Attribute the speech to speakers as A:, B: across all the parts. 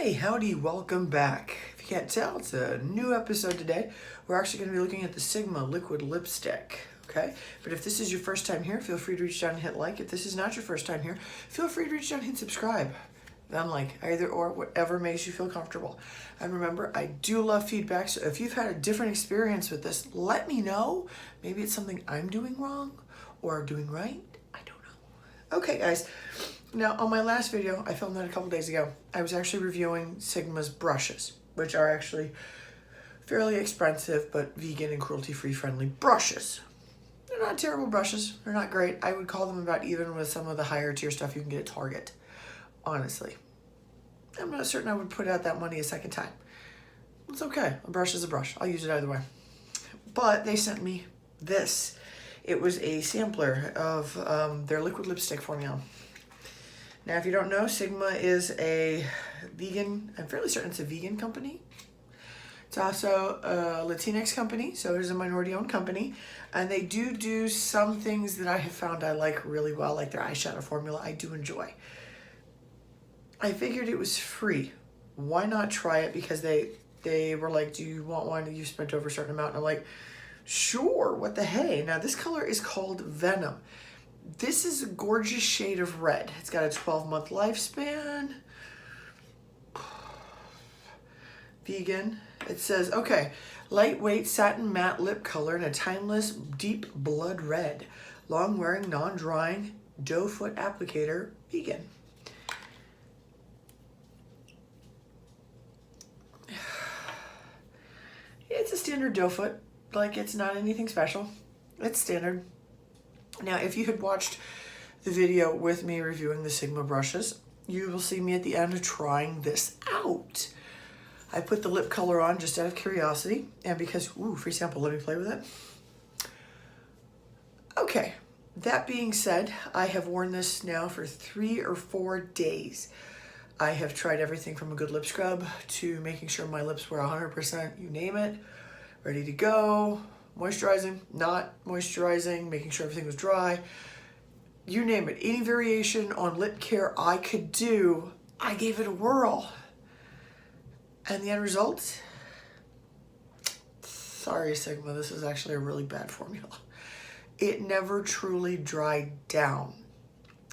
A: Hey, howdy, welcome back. If you can't tell, it's a new episode today. We're actually going to be looking at the Sigma liquid lipstick, okay? But if this is your first time here, feel free to reach down and hit like. If this is not your first time here, feel free to reach down and hit subscribe. Unlike either or, whatever makes you feel comfortable. And remember, I do love feedback, so if you've had a different experience with this, let me know. Maybe it's something I'm doing wrong or doing right. I don't know. Okay, guys. Now, on my last video, I filmed that a couple days ago, I was actually reviewing Sigma's brushes, which are actually fairly expensive, but vegan and cruelty-free friendly brushes. They're not terrible brushes. They're not great. I would call them about even with some of the higher tier stuff you can get at Target, honestly. I'm not certain I would put out that money a second time. It's okay. A brush is a brush. I'll use it either way. But they sent me this. It was a sampler of their liquid lipstick formula. Now, if you don't know, Sigma is a vegan, I'm fairly certain it's a vegan company. It's also a Latinx company, so it is a minority-owned company. And they do some things that I have found I like really well, like their eyeshadow formula. I do enjoy. I figured it was free. Why not try it? Because they were like, do you want one? You spent over a certain amount. And I'm like, sure, what the hey? Now, this color is called Venom. This is a gorgeous shade of red. It's got a 12-month lifespan. Vegan. It says, okay, lightweight satin matte lip color in a timeless deep blood red. Long-wearing, non-drying doe foot applicator. Vegan. It's a standard doe foot. Like, it's not anything special. It's standard. Now, if you had watched the video with me reviewing the Sigma brushes, you will see me at the end trying this out. I put the lip color on just out of curiosity, and because, ooh, free sample, let me play with it. Okay, that being said, I have worn this now for 3 or 4 days. I have tried everything from a good lip scrub to making sure my lips were 100%, you name it, ready to go. Moisturizing, not moisturizing, making sure everything was dry. You name it. Any variation on lip care I could do, I gave it a whirl. And the end result? Sorry, Sigma, this is actually a really bad formula. It never truly dried down.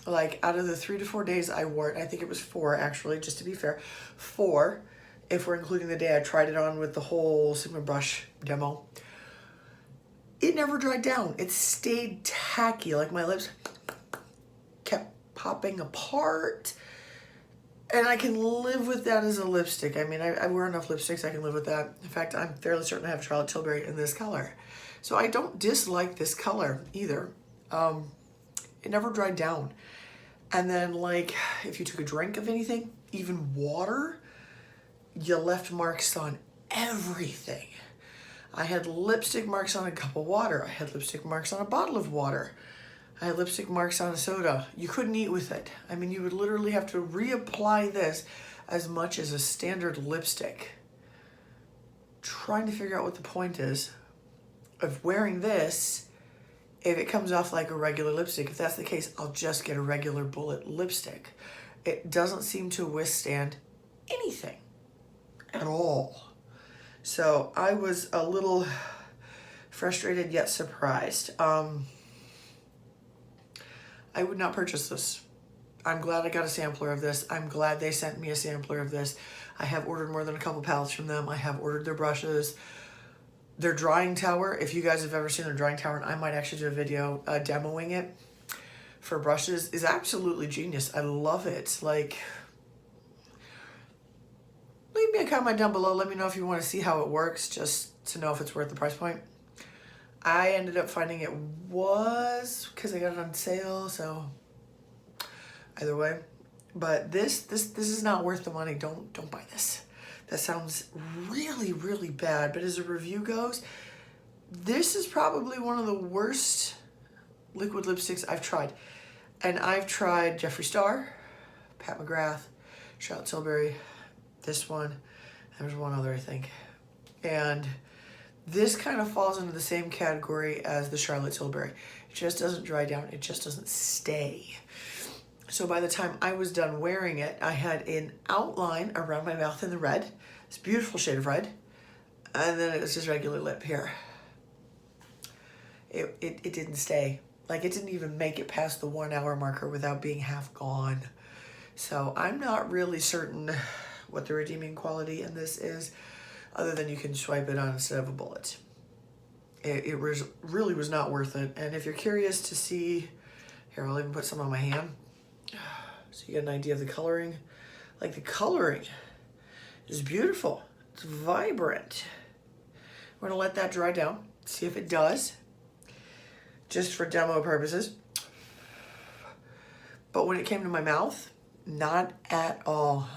A: Like, out of the 3 to 4 days I wore it, I think it was 4 actually, just to be fair. 4, if we're including the day I tried it on with the whole Sigma brush demo. It never dried down. It stayed tacky. Like, my lips kept popping apart. And I can live with that as a lipstick. I mean, I wear enough lipsticks, I can live with that. In fact, I'm fairly certain I have Charlotte Tilbury in this color. So I don't dislike this color either. It never dried down. And then, like, if you took a drink of anything, even water, you left marks on everything. I had lipstick marks on a cup of water. I had lipstick marks on a bottle of water. I had lipstick marks on a soda. You couldn't eat with it. I mean, you would literally have to reapply this as much as a standard lipstick. Trying to figure out what the point is of wearing this if it comes off like a regular lipstick. If that's the case, I'll just get a regular bullet lipstick. It doesn't seem to withstand anything at all. So I was a little frustrated yet surprised. I would not purchase this. I'm glad I got a sampler of this. I'm glad they sent me a sampler of this. I have ordered more than a couple palettes from them. I have ordered their brushes. Their drying tower, if you guys have ever seen their drying tower, and I might actually do a video demoing it for brushes, is absolutely genius. I love it. Like, leave me a comment down below. Let me know if you want to see how it works, just to know if it's worth the price point. I ended up finding it was because I got it on sale, so either way. But this is not worth the money. Don't buy this. That sounds really, really bad. But as a review goes, this is probably one of the worst liquid lipsticks I've tried. And I've tried Jeffree Star, Pat McGrath, Charlotte Tilbury, this one, there's one other, I think. And this kind of falls into the same category as the Charlotte Tilbury. It just doesn't dry down. It just doesn't stay. So by the time I was done wearing it, I had an outline around my mouth in the red. It's a beautiful shade of red. And then it was just regular lip here. It didn't stay. Like, it didn't even make it past the 1 hour marker without being half gone. So I'm not really certain what the redeeming quality in this is, other than you can swipe it on instead of a bullet. It really was not worth it. And if you're curious to see, here, I'll even put some on my hand, so you get an idea of the coloring. Like, the coloring is beautiful. It's vibrant. We're gonna let that dry down, see if it does, just for demo purposes. But when it came to my mouth, not at all.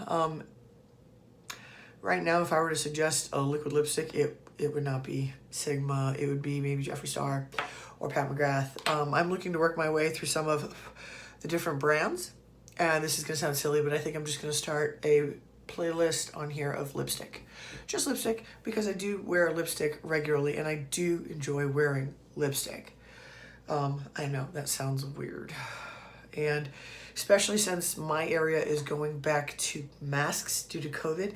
A: Right now, if I were to suggest a liquid lipstick, it would not be Sigma. It would be maybe Jeffree Star or Pat McGrath. I'm looking to work my way through some of the different brands. And this is gonna sound silly, but I think I'm just gonna start a playlist on here of lipstick. Just lipstick, because I do wear lipstick regularly and I do enjoy wearing lipstick. I know that sounds weird. And especially since my area is going back to masks due to COVID,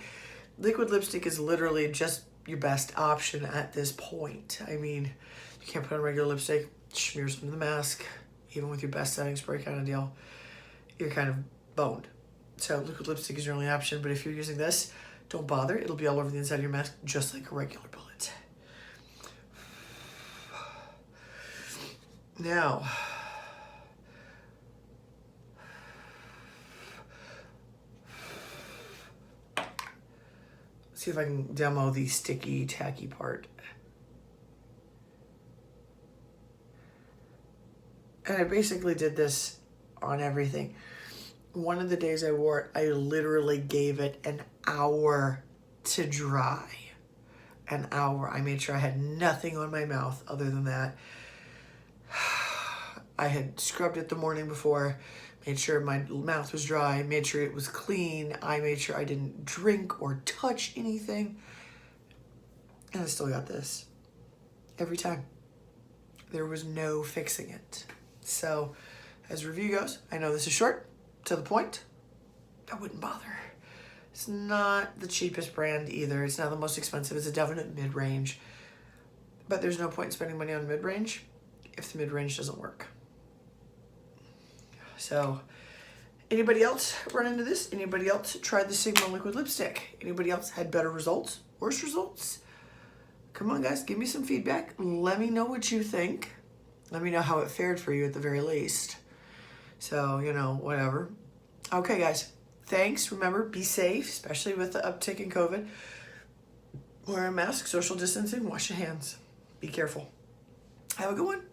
A: liquid lipstick is literally just your best option at this point. I mean, you can't put on regular lipstick, smears into the mask, even with your best setting spray kind of deal, you're kind of boned. So liquid lipstick is your only option, but if you're using this, don't bother. It'll be all over the inside of your mask, just like a regular bullet. Now, see if I can demo the sticky, tacky part. And I basically did this on everything. One of the days I wore it, I literally gave it an hour to dry. An hour. I made sure I had nothing on my mouth other than that. I had scrubbed it the morning before, made sure my mouth was dry, made sure it was clean. I made sure I didn't drink or touch anything. And I still got this. Every time. There was no fixing it. So, as review goes, I know this is short, to the point. I wouldn't bother. It's not the cheapest brand either. It's not the most expensive. It's a definite mid-range. But there's no point in spending money on mid-range if the mid-range doesn't work. So, anybody else run into this? Anybody else tried the Sigma liquid lipstick? Anybody else had better results? Worse results? Come on, guys, give me some feedback. Let me know what you think. Let me know how it fared for you at the very least. So, you know, whatever. Okay, guys, thanks. Remember, be safe, especially with the uptick in COVID. Wear a mask, social distancing, wash your hands. Be careful. Have a good one.